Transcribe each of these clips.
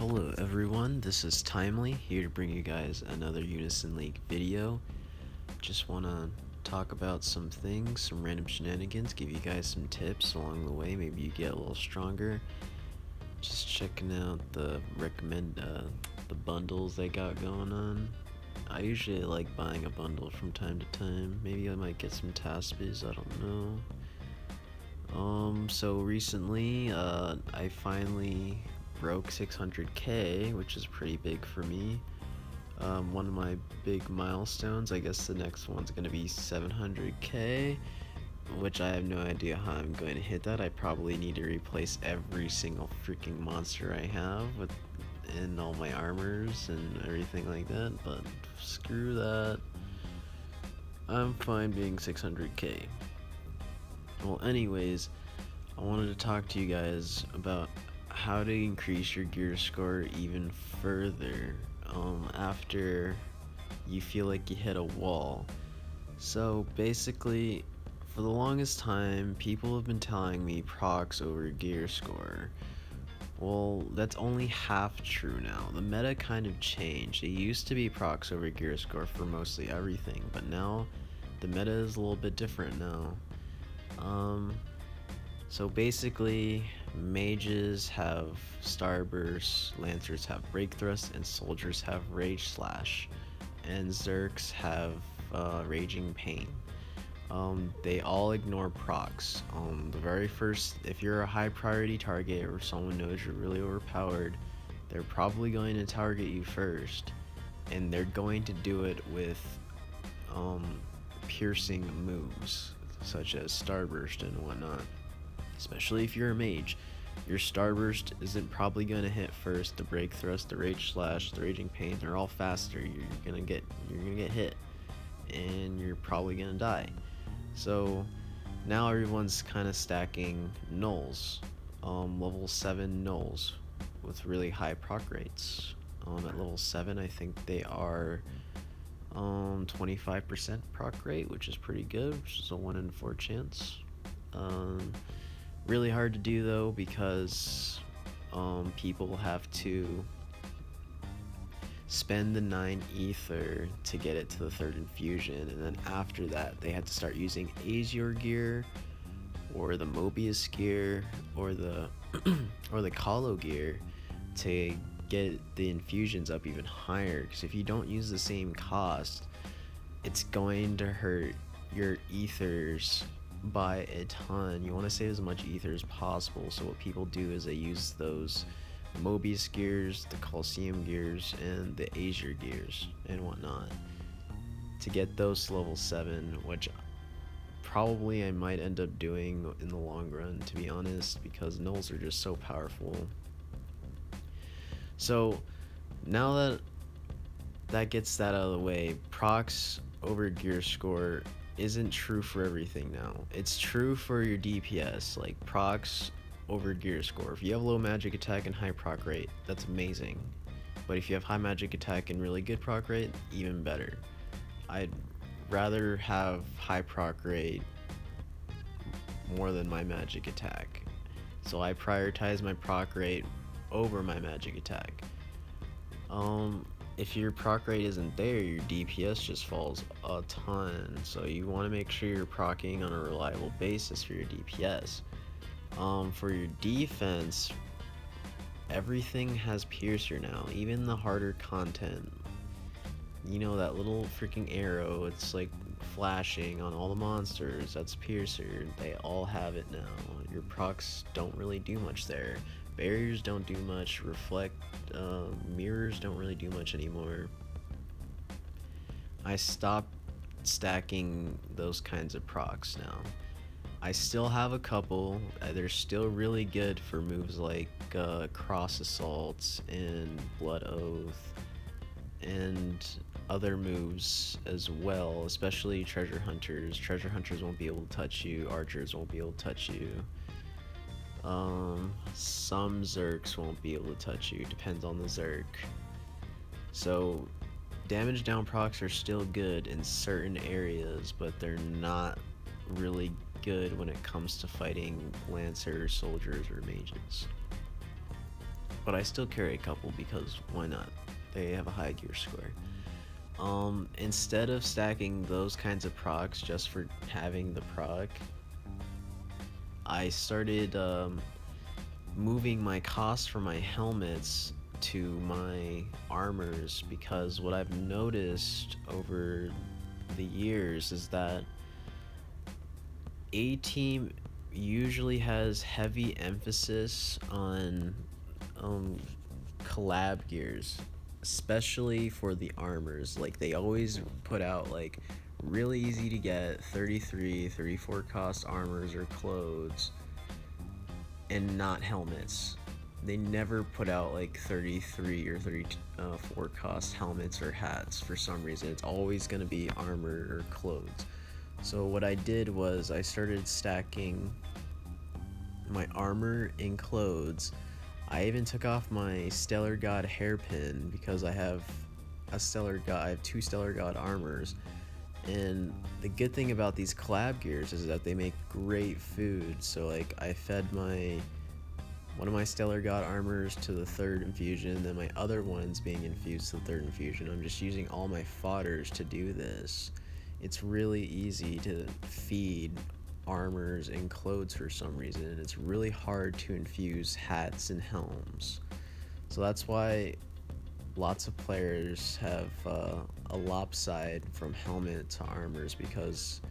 Hello everyone, this is Timely, here to bring you guys another Unison League video. Just want to talk about some things, some random shenanigans, give you guys some tips along the way, maybe you get a little stronger. Just checking out the the bundles they got going on. I usually like buying a bundle from time to time, maybe I might get some Taspis, I don't know. So recently, I finally broke 600k, which is pretty big for me. One of my big milestones, I guess the next one's gonna be 700k, which I have no idea how I'm going to hit that. I probably need to replace every single freaking monster I have in all my armors and everything like that, but screw that. I'm fine being 600k. Well, anyways, I wanted to talk to you guys about how to increase your gear score even further after you feel like you hit a wall. So basically, for the longest time, people have been telling me procs over gear score. Well, that's only half true now. The meta kind of changed. It used to be procs over gear score for mostly everything, but now the meta is a little bit different now. So basically, mages have starburst, lancers have break thrust, and soldiers have rage slash, and zerks have raging pain. They all ignore procs. The very first, if you're a high priority target or someone knows you're really overpowered, they're probably going to target you first, and they're going to do it with piercing moves such as starburst and whatnot. Especially if you're a mage, your starburst isn't probably gonna hit first. The break thrust, the rage slash, the raging pain, they're all faster. You're gonna get hit, and you're probably gonna die. So now everyone's kind of stacking nulls, level 7 nulls with really high proc rates. At level 7, I think they are 25% proc rate, which is pretty good, which is a 1 in 4 chance. Really hard to do though, because people have to spend the 9 ether to get it to the 3rd infusion, and then after that they had to start using Azure gear or the Mobius gear or the or the Collab gear to get the infusions up even higher, because if you don't use the same cost, it's going to hurt your ethers by a ton. You want to save as much ether as possible, so what people do is they use those Mobius gears, the Coliseum gears, and the Azure gears and whatnot to get those to level 7, which probably I might end up doing in the long run, to be honest, because nulls are just so powerful. So now that that gets that out of the way, procs over gear score isn't true for everything now. It's true for your DPS, like procs over gear score. If you have low magic attack and high proc rate, that's amazing. But if you have high magic attack and really good proc rate, even better. I'd rather have high proc rate more than my magic attack. So I prioritize my proc rate over my magic attack. If your proc rate isn't there, your DPS just falls a ton, so you want to make sure you're proccing on a reliable basis for your DPS. For your defense, everything has piercer now, even the harder content. You know, that little freaking arrow, it's like flashing on all the monsters, that's piercer. They all have it now. Your procs don't really do much there. Barriers don't do much, reflect, mirrors don't really do much anymore. I stopped stacking those kinds of procs now. I still have a couple, they're still really good for moves like cross assaults and blood oath and other moves as well, especially treasure hunters. Treasure hunters won't be able to touch you, archers won't be able to touch you. Some zerks won't be able to touch you, depends on the zerk. So damage down procs are still good in certain areas, but they're not really good when it comes to fighting lancers, soldiers, or mages. but I still carry a couple because why not? They have a high gear score. Instead of stacking those kinds of procs just for having the proc, I started moving my cost for my helmets to my armors, because what I've noticed over the years is that A team usually has heavy emphasis on collab gears, especially for the armors. Like, they always put out like really easy to get 33, 34 cost armors or clothes, and not helmets. They never put out like 33 or 34 cost helmets or hats for some reason. It's always going to be armor or clothes. So what I did was I started stacking my armor and clothes. I even took off my Stellar God hairpin because I have two Stellar God armors. And the good thing about these collab gears is that they make great food. So like, I fed one of my Stellar God armors to the 3rd infusion, then my other one's being infused to the 3rd infusion. I'm just using all my fodders to do this. It's really easy to feed armors and clothes for some reason, and it's really hard to infuse hats and helms. So that's why lots of players have a lopside from helmet to armors, because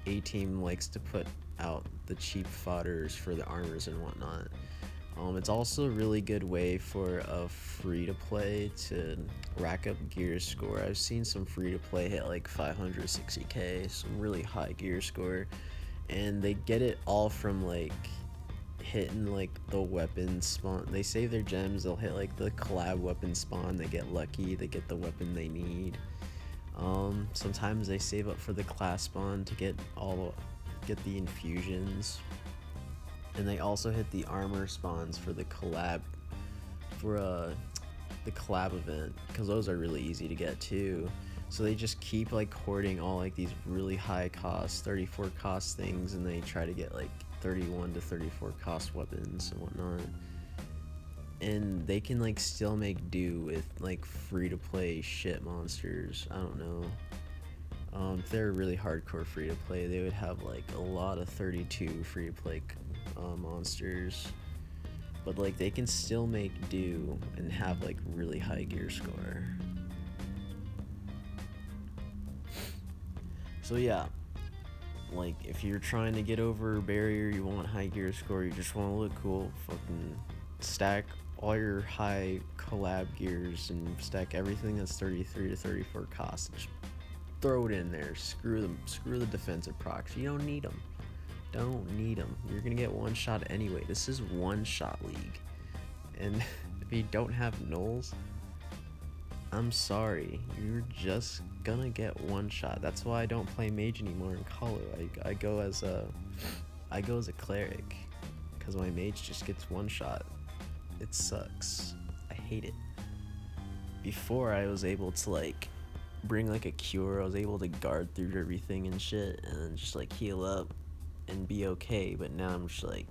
A team likes to put out the cheap fodders for the armors and whatnot. It's also a really good way for a free-to-play to rack up gear score. I've seen some free-to-play hit like 560k, some really high gear score, and they get it all from like hitting like the weapon spawn. They save their gems, they'll hit like the collab weapon spawn, they get lucky, they get the weapon they need. Sometimes they save up for the class spawn to get the infusions. And they also hit the armor spawns for the collab event, because those are really easy to get too. So they just keep like hoarding all like these really high cost 34 cost things, and they try to get like 31 to 34 cost weapons and whatnot. And they can like still make do with like free to play shit monsters. I don't know. If they're really hardcore free to play, they would have like a lot of 32 free to play monsters, but like they can still make do and have like really high gear score. So yeah, like if you're trying to get over a barrier, you want high gear score, you just want to look cool, fucking stack all your high collab gears and stack everything that's 33 to 34 cost. Just throw it in there. Screw the defensive procs. You don't need them. You're gonna get one shot anyway. This is one shot league, and if you don't have nulls, I'm sorry, you're just gonna get one shot. That's why I don't play mage anymore in Collab. I go as a cleric, because my mage just gets one shot. It sucks. I hate it. Before, I was able to like bring like a cure. I was able to guard through everything and shit, and then just like heal up and be okay. But now I'm just like,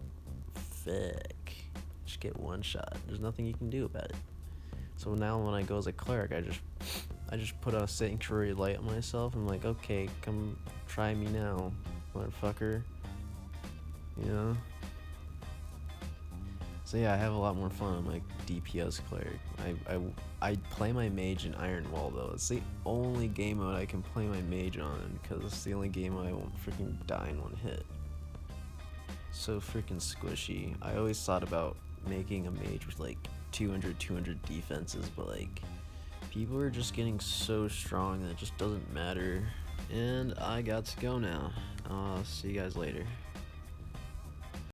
fuck, just get one shot. There's nothing you can do about it. So now when I go as a cleric, I just put a sanctuary light on myself. I'm like, okay, come try me now, motherfucker. You know? So yeah, I have a lot more fun on like DPS cleric. I play my mage in Iron Wall though. It's the only game mode I can play my mage on, because it's the only game I won't freaking die in one hit. So freaking squishy. I always thought about making a mage with like 200 defenses, but like people are just getting so strong that it just doesn't matter. And I got to go now. See you guys later.